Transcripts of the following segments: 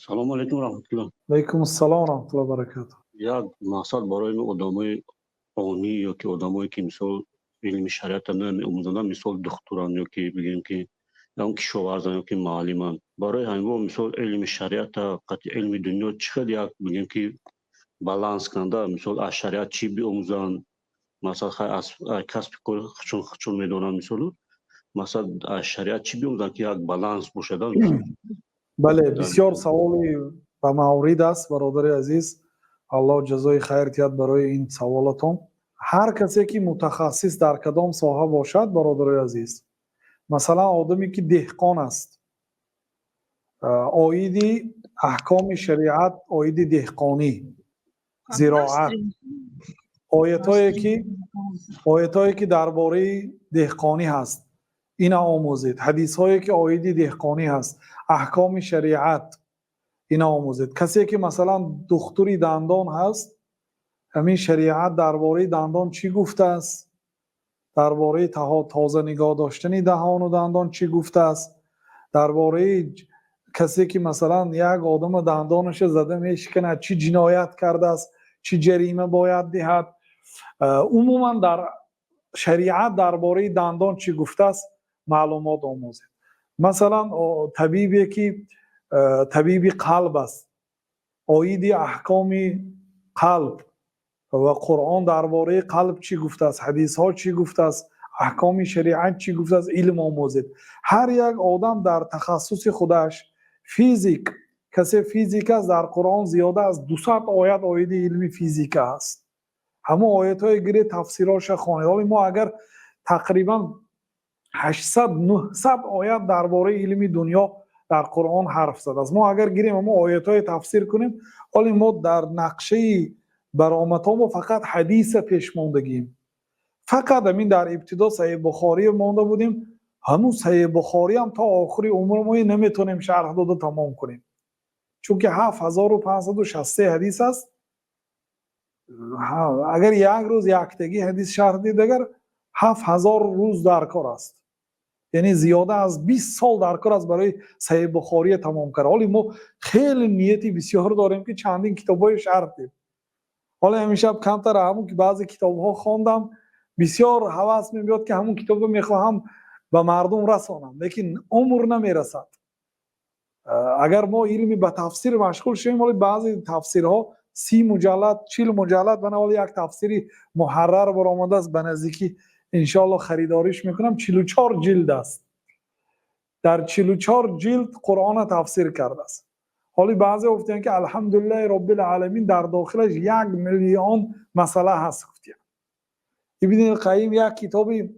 салому алайкум раҳматуллоҳ. علیکم السلام و رحمت الله و برکاته. як мақсад барои одамои они ёки одамое ки мисол илми шариата намеомӯзанд, мисол духтуранд ёки бигем ки ям кишоварзанд ёки муаллиманд, барои ҳангом мисол илми шариата қатъи илми дунё чӣ хел як бигем ки баланс канда, мисол аз шариат чӣ биомӯзанд, масалан хай аз касби кори хучун медонанд, мисолу масалан аз шариат чӣ биомӯзанд ки як баланс бошада. بله بسیار سوالی به مورد است برادر عزیز. الله جزای خیر دهد برای این سوالاتون. هر کسی که متخصص در کدام ساحه باشد برادر عزیز، مثلا آدمی که دهقان است، عاید احکام شریعت، عاید دهقانی، زراعت، آیتایی که درباره دهقانی هست اینا آموزید، حدیث هایی که عاید دهقانی هست، احکام شریعت اینا آموزید. کسی که مثلا دکتری دندان هست، همین شریعت درباره دندان چی گفته است، درباره تازه نگاه داشتن دهان و دندان چی گفته است، درباره کسی که مثلا یک آدم دندانش زده میشکنه چی جنایت کرده است، چی جریمه باید دهد. عموما در شریعت درباره دندان چی گفته است معلومات آموزید. مثلا طبیبی که طبیب قلب است، عاید احکام قلب و قرآن درباره قلب چی گفته است، حدیث ها چی گفته است، احکام شریعت چی گفته است، علم آموزید. هر یک آدم در تخصص خودش، فیزیک، کسی فیزیک است، در قرآن زیاده از 200 آیت عاید علم فیزیک است. همه آیت های گره تفسیراش خوانید. ولی ما اگر تقریبا 800 900 آیت درباره علم دنیا در قرآن حرف زده است. ما اگر گیریم ما آیت های تفسیر کنیم، ولی ما در نقشه برآمد ها ما فقط حدیث پیش موندگیم. فقط همین در ابتدا صحیح بخاری مونده بودیم، همون صحیح بخاری هم تا آخری عمر ما نمیتونیم شرح داده تمام کنیم، چون که 7563 حدیث است. اگر یک روز یکتگی حدیث شرح دید، اگر 7000 روز در کار است، یعنی زیاده از 20 سال در کار است برای صحیح بخاری تمام کرد. حالی ما خیلی نیتی بسیار داریم که چندین کتابای شرح دیم. حالا همیشه کمتر همون که بعضی کتاب‌ها خواندم، بسیار هوس میاد که همون کتاب رو میخواهم به مردم رسانم، لیکن عمر نمیرسد. اگر ما علمی به تفسیر مشغول شویم، ولی بعضی تفسیرها 30 مجلد 40 مجلد بنابراین یک تفسیری محرر برآمده است، به نزدیکی انشاءالله خریداریش میکنم. 44 جلد است، در 44 جلد قرآن تفسیر کرده است. حالی بعضی گفتن که الحمدلله رب العالمین در داخلش 1 میلیون مسئله هست. گفتن ابن القیم یک کتابی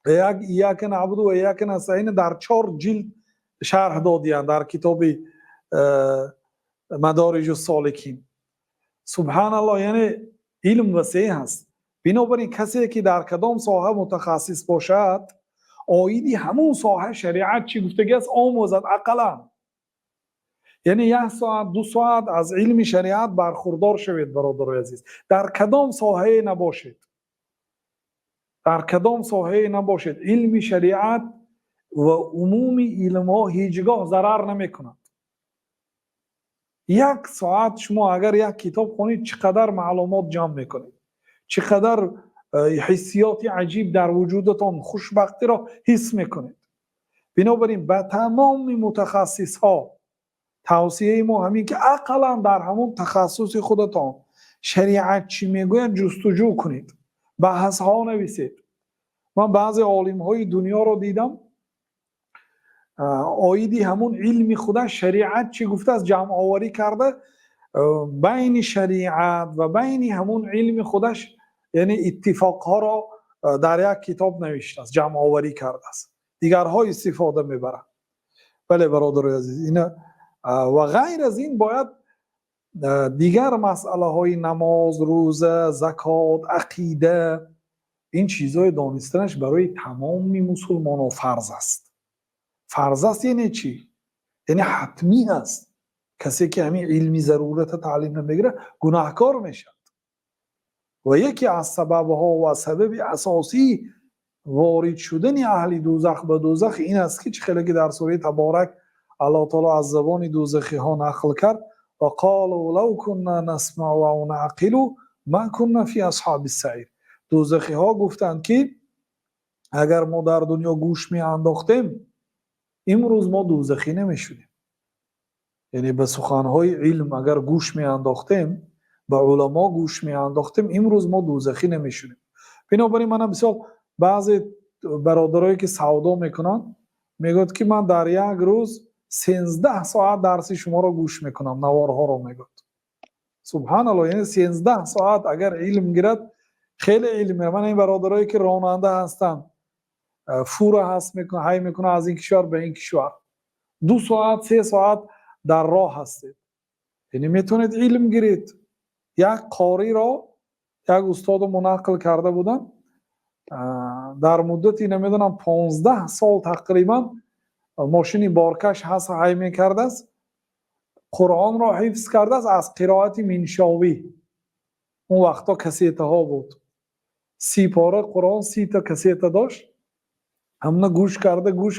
ایاک نعبد و ایاک نستعین در 4 جلد شرح دادیان در کتاب مدارج السالکین. سبحان الله، یعنی علم وسیع هست. بنابراین کسی که در کدام ساحه متخصص باشد، عایدی همون ساحه شریعت چی گفتگی است آموزد. اقلا یعنی 1 ساعت 2 ساعت از علم شریعت برخوردار شوید برادر عزیز. در کدام ساحه نباشید، در کدام ساحه نباشید، علم شریعت و عمومی علم ها هیچگاه ضرر نمی کند. 1 ساعت شما اگر یک کتاب خونید، چقدر معلومات جمع میکنید، چقدر حسیات عجیب در وجودتان، خوشبختی را حس میکنید. بنابراین به تمام متخصص ها توصیه ما همین که اقلا در همون تخصص خودتان شریعت چی میگوید جستجو کنید، بحث ها نویسید. من بعضی عالم های دنیا رو دیدم، عایدی همون علم خودش شریعت چی گفته از جمع آوری کرده، بین شریعت و بین همون علم خودش، یعنی اتفاق ها را در یک کتاب نوشته است، جمع آوری کرده است، دیگرها استفاده میبرند. بله برادر عزیز، اینا و غیر از این باید دیگر مسئله های نماز، روزه، زکات، عقیده، این چیزهای دانستنش برای تمام مسلمانان فرض است. فرض است یعنی چی؟ یعنی حتمی است. کسی که همین علمی ضرورت تعلیم نمیگیره گناهکار میشه. و یکی از سببها و سبب اساسی وارد شدن اهل دوزخ به دوزخ این است که خیلی در سوره تبارک الله تعالی از زبان دوزخی ها نقل کرد و قالوا لو كنا نسمع و نعقل ما كنا فی اصحاب السعیر. دوزخی ها گفتند که اگر ما در دنیا گوش می انداختیم امروز ما دوزخی نمی شدیم. یعنی به سخنهای علم اگر گوش می انداختیم، به علما گوش می انداختیم، امروز ما دوزخی نمی شدیم. بنابراین من بسیار بعضی برادرایی که سودا میکنن میگوید که من در یک روز 13 ساعت درس شما رو گوش میکنم، نوارها رو میگوید. سبحان الله، یعنی 13 ساعت اگر علم گیرد خیلی علم میره. من این برادرایی که راننده هستن فور هست میکنه، های میکنه از این کشور به این کشور، 2 ساعت 3 ساعت در راه هستید، یعنی میتونید علم گیرید. یک قاری را یک استاد منقل کرده بودن در مدتی نمیدونم 15 سال تقریبا ماشینی بارکش هست های میکرده است، قرآن را حفظ کرده است از قرائت منشاوی. اون وقتا کسیته ها بود، 30 پاره قرآن 30 تا کسیته داشت، همنا گوش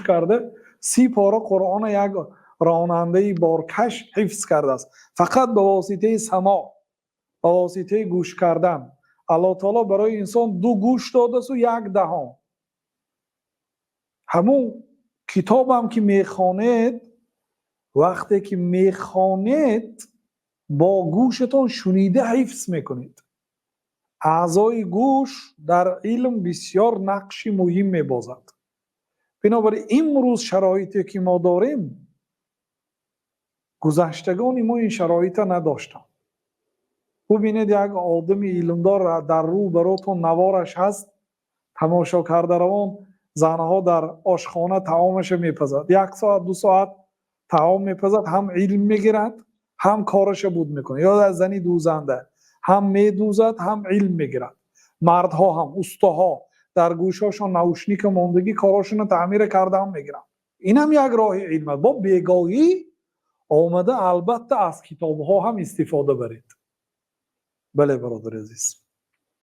کرده 30 پاره قرآن یک راننده بارکش حفظ کرده است، فقط به واسطه سماع، به واسطه گوش کردن. الله تعالی برای انسان 2 گوش داده است و 1 دهان. همون کتاب هم که میخوانید، وقتی که میخوانید با گوشتون شنیده حفظ میکنید. اعضای گوش در علم بسیار نقشی مهم میبازد. بنابراین امروز شرایطی که ما داریم، گذشتگان ما این شرایط نداشتن. ببینید یک آدم علمدار در رو براتون نوارش هست، تماشا کرده روان زنها در آشخانه طعامش میپزد، 1 ساعت 2 ساعت طعام میپزد، هم علم میگیرد هم کارش بود میکنه. یا از زنی دوزنده هم میدوزد هم علم میگیرد. مردها هم استاها در گوشاشون نوشنیک ماندگی کاراشون تعمیر کرده هم میگیرن. این هم یک راه علم. با بیگاهی آمده البته از کتاب ها هم استفاده برید. بله برادر عزیز.